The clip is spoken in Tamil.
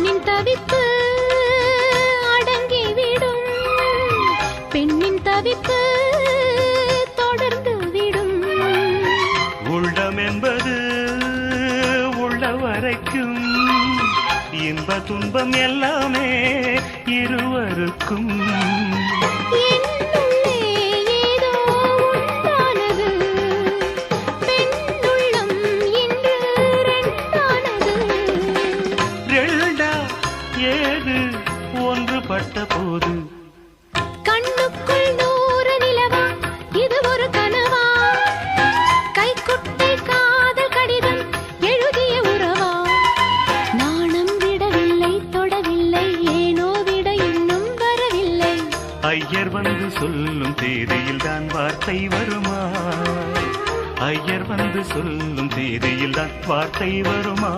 ஆணின் தவிப்பு அடங்கிவிடும், பெண்ணின் தவிப்பு தொடர்ந்து விடும். உள்ளம் என்பது உள்ள வரைக்கும் இன்ப துன்பம் எல்லாமே இருவருக்கும். ஏது ஒன்றுபட்ட போது கண்ணுக்குள் 100 நிலவா, இது ஒரு கனவா? கைக்குட்டை காதல் கடிதம் எழுதிய உறவா? நாணம் விடவில்லை, தொடவில்லை, ஏனோ விட இன்னும் வரவில்லை. ஐயர் வந்து சொல்லும் தேதியில் தான் வார்த்தை வருமா? ஐயர் வந்து சொல்லும் தேதியில் தான் வார்த்தை வருமா?